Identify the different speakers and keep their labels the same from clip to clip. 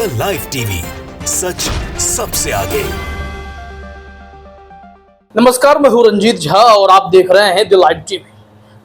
Speaker 1: The live TV, सच सबसे आगे।
Speaker 2: नमस्कार, मैं हूं रंजीत झा और आप देख रहे हैं द लाइव टीवी।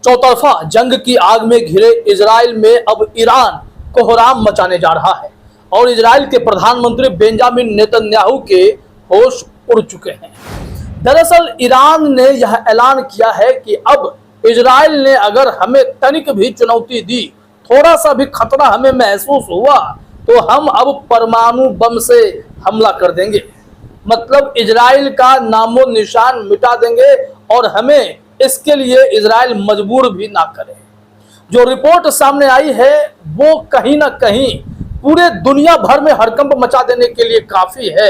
Speaker 2: चौतरफा जंग की आग में घिरे इजराइल में अब ईरान कोहराम मचाने जा रहा है और इजराइल के प्रधानमंत्री बेंजामिन नेतन्याहू के होश उड़ चुके हैं। दरअसल ईरान ने यह ऐलान किया है कि अब इजराइल ने अगर हमें तनिक भी चुनौती दी, थोड़ा सा भी खतरा हमें महसूस हुआ, तो हम अब परमाणु बम से हमला कर देंगे। मतलब इजराइल का नामो निशान मिटा देंगे और हमें इसके लिए इजराइल मजबूर भी ना करे। जो रिपोर्ट सामने आई है वो कहीं ना कहीं पूरे दुनिया भर में हड़कंप मचा देने के लिए काफी है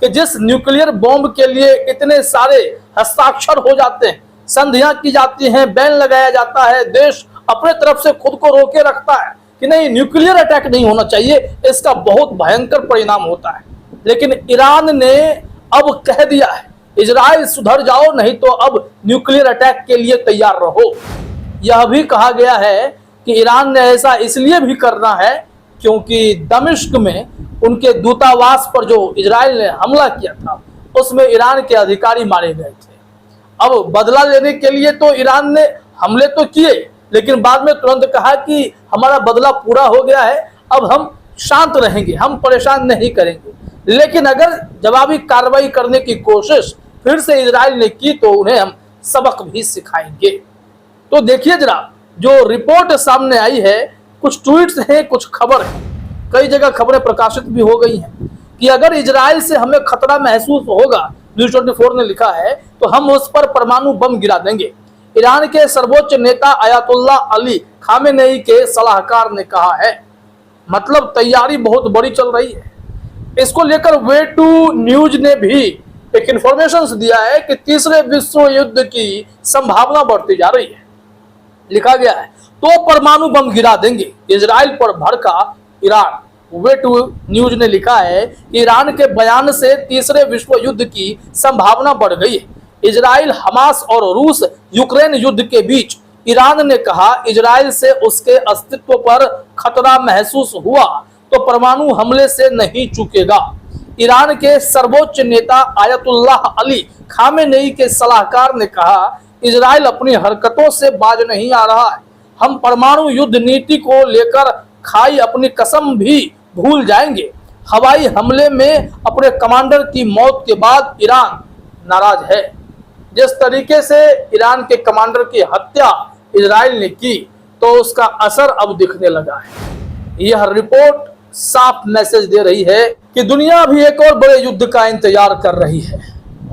Speaker 2: कि जिस न्यूक्लियर बॉम्ब के लिए इतने सारे हस्ताक्षर हो जाते हैं, संधियां की जाती हैं, बैन लगाया जाता है, देश अपने तरफ से खुद को रोके रखता है कि नहीं, न्यूक्लियर अटैक नहीं होना चाहिए, इसका बहुत भयंकर परिणाम होता है। लेकिन ईरान ने अब कह दिया है, इजराइल सुधर जाओ, नहीं तो अब न्यूक्लियर अटैक के लिए तैयार रहो। यह भी कहा गया है कि ईरान ने ऐसा इसलिए भी करना है क्योंकि दमिश्क में उनके दूतावास पर जो इजराइल ने हमला किया था उसमें ईरान के अधिकारी मारे गए थे। अब बदला लेने के लिए तो ईरान ने हमले तो किए, लेकिन बाद में तुरंत कहा कि हमारा बदला पूरा हो गया है, अब हम शांत रहेंगे, हम परेशान नहीं करेंगे। लेकिन अगर जवाबी कार्रवाई करने की कोशिश फिर से इजराइल ने की तो उन्हें हम सबक भी सिखाएंगे। तो देखिए जरा, जो रिपोर्ट सामने आई है, कुछ ट्वीट्स हैं, कुछ खबर है, कई जगह खबरें प्रकाशित भी हो गई हैं कि अगर इजराइल से हमें खतरा महसूस होगा, न्यूज़ 24 ने लिखा है, तो हम उस पर परमाणु बम गिरा देंगे। ईरान के सर्वोच्च नेता अयातुल्लाह अली खामेनेई के सलाहकार ने कहा है। मतलब तैयारी बहुत बड़ी चल रही है। इसको लेकर वे टू न्यूज ने भी एक इंफॉर्मेशन दिया है कि तीसरे विश्व युद्ध की संभावना बढ़ती जा रही है। लिखा गया है तो परमाणु बम गिरा देंगे, इजराइल पर भड़का ईरान। वे टू न्यूज ने लिखा है कि ईरान के बयान से तीसरे विश्व युद्ध की संभावना बढ़ गई है। इजराइल, हमास और रूस यूक्रेन युद्ध के बीच ईरान ने कहा, इजराइल से उसके अस्तित्व पर खतरा महसूस हुआ तो परमाणु हमले से नहीं चूकेगा। ईरान के सर्वोच्च नेता आयतुल्लाह अली खामेनेई के सलाहकार ने कहा, इजराइल अपनी हरकतों से बाज नहीं आ रहा है। हम परमाणु युद्ध नीति को लेकर खाई अपनी कसम भी भूल जाएंगे। हवाई हमले में अपने कमांडर की मौत के बाद ईरान नाराज है। जिस तरीके से ईरान के कमांडर की हत्या इजराइल ने की तो उसका असर अब दिखने लगा है। यह रिपोर्ट साफ मैसेज दे रही है कि दुनिया अभी एक और बड़े युद्ध का इंतजार कर रही है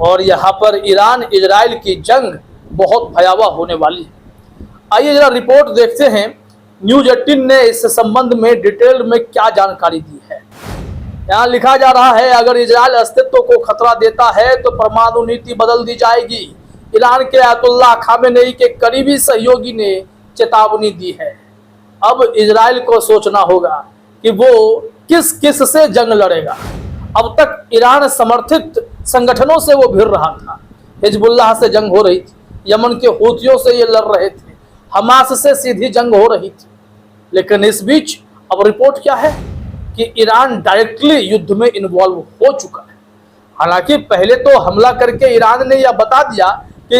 Speaker 2: और यहाँ पर ईरान इजराइल की जंग बहुत भयावह होने वाली है। आइए जरा रिपोर्ट देखते हैं, न्यूज़ 18 ने इस संबंध में डिटेल में क्या जानकारी दी है। यहाँ लिखा जा रहा है, अगर इजराइल अस्तित्व को खतरा देता है तो परमाणु नीति बदल दी जाएगी। ईरान के अयातुल्लाह खामेनेई के करीबी सहयोगी ने चेतावनी दी है। अब इजराइल को सोचना होगा कि वो किस किस से जंग लड़ेगा। अब तक ईरान समर्थित संगठनों से वो भिड़ रहा था। हिजबुल्लाह से जंग हो रही थी, यमन के हूथियों से ये लड़ रहे थे, हमास से सीधी जंग हो रही थी। लेकिन इस बीच अब रिपोर्ट क्या है कि ईरान डायरेक्टली युद्ध में इन्वॉल्व हो चुका है। हालांकि पहले तो हमला करके ईरान ने यह बता दिया कि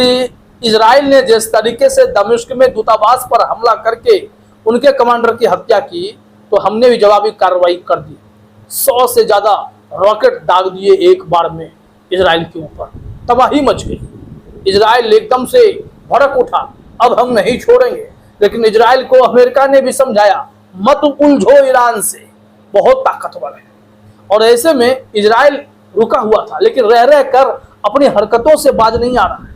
Speaker 2: इजराइल ने जिस तरीके से दमिश्क में दूतावास पर हमला करके उनके कमांडर की हत्या की, तो हमने भी जवाबी कार्रवाई कर दी। 100 से ज्यादा रॉकेट दाग दिए एक बार में इजराइल के ऊपर, तबाही मच गई। इजराइल एकदम से भड़क उठा, अब हम नहीं छोड़ेंगे। लेकिन इजराइल को अमेरिका ने भी समझाया, मत उलझो ईरान से, बहुत ताकतवर है। और ऐसे में इजराइल रुका हुआ था, लेकिन रह रह कर अपनी हरकतों से बाज नहीं आ रहा है।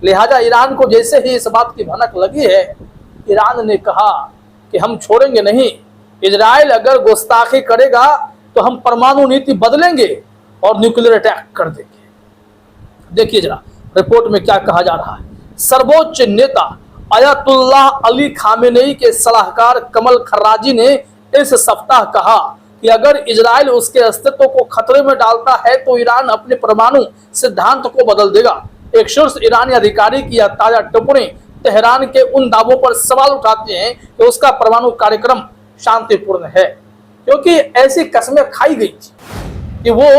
Speaker 2: लिहाजा ईरान को जैसे ही इस बात की भनक लगी है, ईरान ने कहा कि हम छोड़ेंगे नहीं। इजराइल अगर गुस्ताखी करेगा तो हम परमाणु नीति बदलेंगे और न्यूक्लियर अटैक कर देंगे। देखिए जरा रिपोर्ट में क्या कहा जा रहा है। सर्वोच्च नेता अयातुल्लाह अली खामेनेई के सलाहकार कमल खर्राजी ने इस सप्ताह कहा कि अगर इजराइल उसके अस्तित्व को खतरे में डालता है तो ईरान अपने परमाणु सिद्धांत को बदल देगा। एक शीर्ष ईरानी अधिकारी की यह ताजा टिप्पणी तेहरान के उन दावों पर सवाल उठाते हैं कि उसका परमाणु कार्यक्रम शांतिपूर्ण है। क्योंकि ऐसी कस्में खाई गई थी कि वो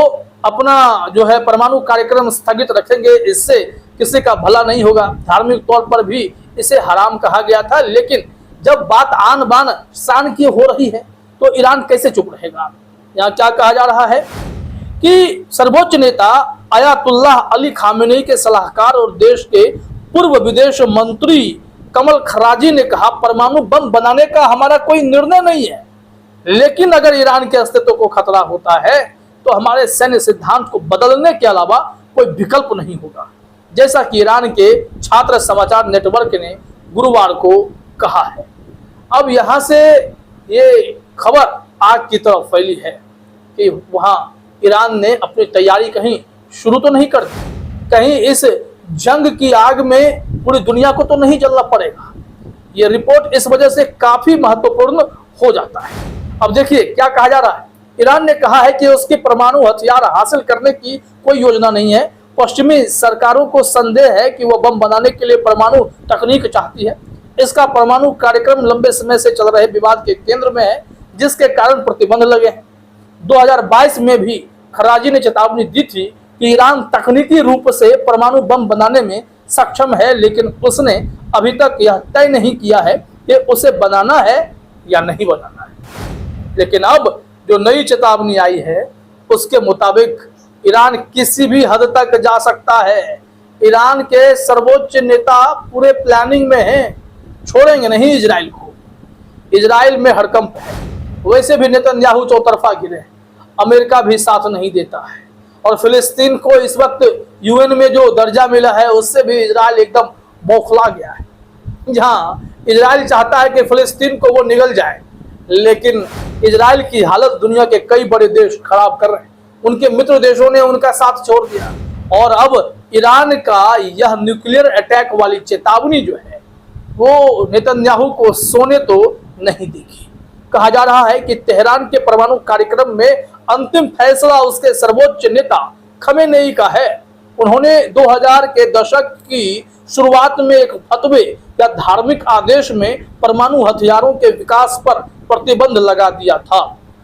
Speaker 2: अपना जो है परमाणु कार्यक्रम स्थगित रखेंगे, इससे किसी का भला नहीं होगा। धार्मिक तौर पर भी इसे हराम कहा गया था, लेकिन जब बात आन बान शान की हो रही है तो ईरान कैसे चुप रहेगा। यहाँ क्या कहा जा रहा है कि सर्वोच्च नेता आयतुल्लाह अली खामेनेई के सलाहकार और देश के पूर्व विदेश मंत्री कमल खराजी ने कहा, परमाणु बम बनाने का हमारा कोई निर्णय नहीं है, लेकिन अगर ईरान के अस्तित्व को खतरा होता है तो हमारे सैन्य सिद्धांत को बदलने के अलावा कोई विकल्प नहीं होगा, जैसा कि ईरान के छात्र समाचार नेटवर्क ने गुरुवार को कहा है। अब यहां से ये खबर आग की तरफ फैली है कि वहां ईरान ने अपनी तैयारी कहीं शुरू तो नहीं कर दी, कहीं इस जंग की आग में पूरी दुनिया को तो नहीं जलना पड़ेगा। ये रिपोर्ट इस वजह से काफी महत्वपूर्ण हो जाता है। अब देखिए क्या कहा जा रहा है। ईरान ने कहा है कि उसकी परमाणु हथियार हासिल करने की कोई योजना नहीं है। पश्चिमी सरकारों को संदेह है कि वह बम बनाने के लिए परमाणु तकनीक चाहती है। इसका परमाणु कार्यक्रम लंबे समय से चल रहे विवाद के केंद्र में है, जिसके कारण प्रतिबंध लगे हैं। 2022 में भी खराजी ने चेतावनी दी थी कि ईरान तकनीकी रूप से परमाणु बम बनाने में सक्षम है, लेकिन उसने अभी तक यह तय नहीं किया है कि उसे बनाना है या नहीं बनाना है। लेकिन अब जो नई चेतावनी आई है उसके मुताबिक ईरान किसी भी हद तक जा सकता है। ईरान के सर्वोच्च नेता पूरे प्लानिंग में हैं, छोड़ेंगे नहीं इजराइल को। इजराइल में हड़कंप है। वैसे भी नेतन्याहू चौतरफा घिरे हैं, अमेरिका भी साथ नहीं देता है, और फिलिस्तीन को इस वक्त यूएन में जो दर्जा मिला है उससे भी इजराइल एकदम बौखला गया है। जहां इजराइल चाहता है कि फिलिस्तीन को वो निगल जाए, लेकिन इजराइल की हालत दुनिया के कई बड़े देश खराब कर रहे हैं। उनके मित्र देशों ने उनका साथ छोड़ दिया, और अब ईरान का यह न्यूक्लियर अटैक वाली चेतावनी जो है वो नेतन्याहू को सोने तो नहीं देगी। कहा जा रहा है कि तेहरान के परमाणु कार्यक्रम में अंतिम फैसला उसके सर्वोच्च नेता खमेनेई का है। उन्होंने 2000 के दशक की शुरुआत में एक फतवे या धार्मिक आदेश में परमाणु हथियारों के विकास पर प्रतिबंध लगा दिया था।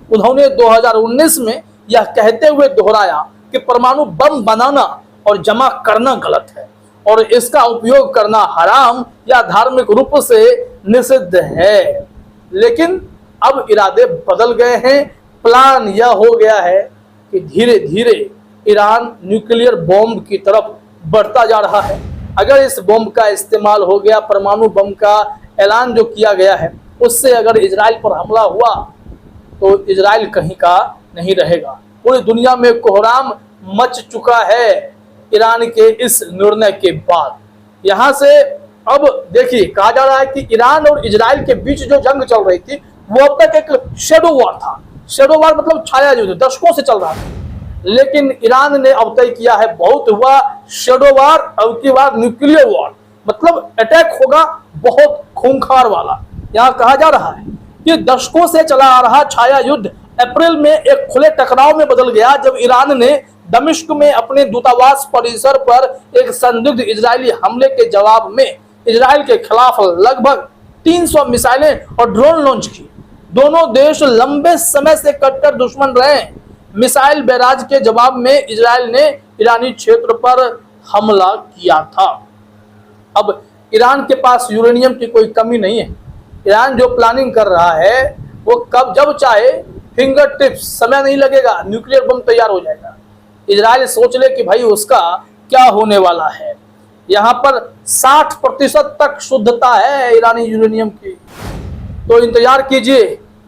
Speaker 2: उन्होंने 2019 में यह कहते हुए दोहराया कि परमाणु बम बनाना और जमा करना गलत है और इसका उपयोग करना हराम या धार्मिक रूप से निषिद्ध है। लेकिन अब इरादे बदल गए हैं। प्लान यह हो गया है कि धीरे धीरे ईरान न्यूक्लियर बॉम्ब की तरफ बढ़ता जा रहा है। अगर इस बॉम्ब का इस्तेमाल हो गया, परमाणु बम का ऐलान जो किया गया है, उससे अगर इजराइल पर हमला हुआ तो इजराइल कहीं का नहीं रहेगा। पूरी दुनिया में कोहराम मच चुका है ईरान के इस निर्णय के बाद। यहां से अब देखिए कहा जा रहा है कि ईरान और इजराइल के बीच जो जंग चल रही थी वो अब तक एक शेडो वॉर था। शेडो वॉर मतलब छाया युद्ध, दशकों से चल रहा था। लेकिन ईरान ने अब तय किया है बहुत हुआ शेडो वॉर, अब की बार न्यूक्लियर वॉर, मतलब अटैक होगा बहुत खूंखार वाला। यहाँ कहा जा रहा है कि दशकों से चला आ रहा छाया युद्ध अप्रैल में एक खुले टकराव में बदल गया, जब ईरान ने दमिश्क में अपने दूतावास परिसर पर एक संदिग्ध इजरायली हमले के जवाब में इजराइल के खिलाफ लगभग 300 मिसाइलें और ड्रोन लॉन्च की। दोनों देश लंबे समय से कट्टर दुश्मन रहे। मिसाइल बैराज के जवाब में इजराइल ने ईरानी क्षेत्र पर हमला किया था। अब ईरान के पास यूरेनियम की कोई कमी नहीं है। ईरान जो प्लानिंग कर रहा है वो कब जब चाहे फिंगर टिप्स, समय नहीं लगेगा, न्यूक्लियर बम तैयार हो जाएगा। इजराइल सोच ले कि भाई उसका क्या होने वाला है। यहाँ पर 60% तक शुद्धता है ईरानी यूरेनियम की। तो इंतजार कीजिए,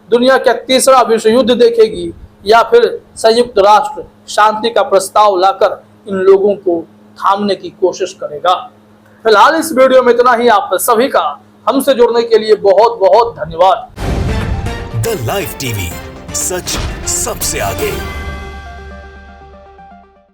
Speaker 2: दुनिया का तीसरा विश्व युद्ध देखेगी या फिर संयुक्त राष्ट्र शांति का प्रस्ताव लाकर इन लोगों को थामने की कोशिश करेगा। फिलहाल इस वीडियो में इतना ही। आप सभी का हमसे जुड़ने के लिए बहुत बहुत धन्यवाद।
Speaker 1: द लाइव टीवी, सच सबसे आगे।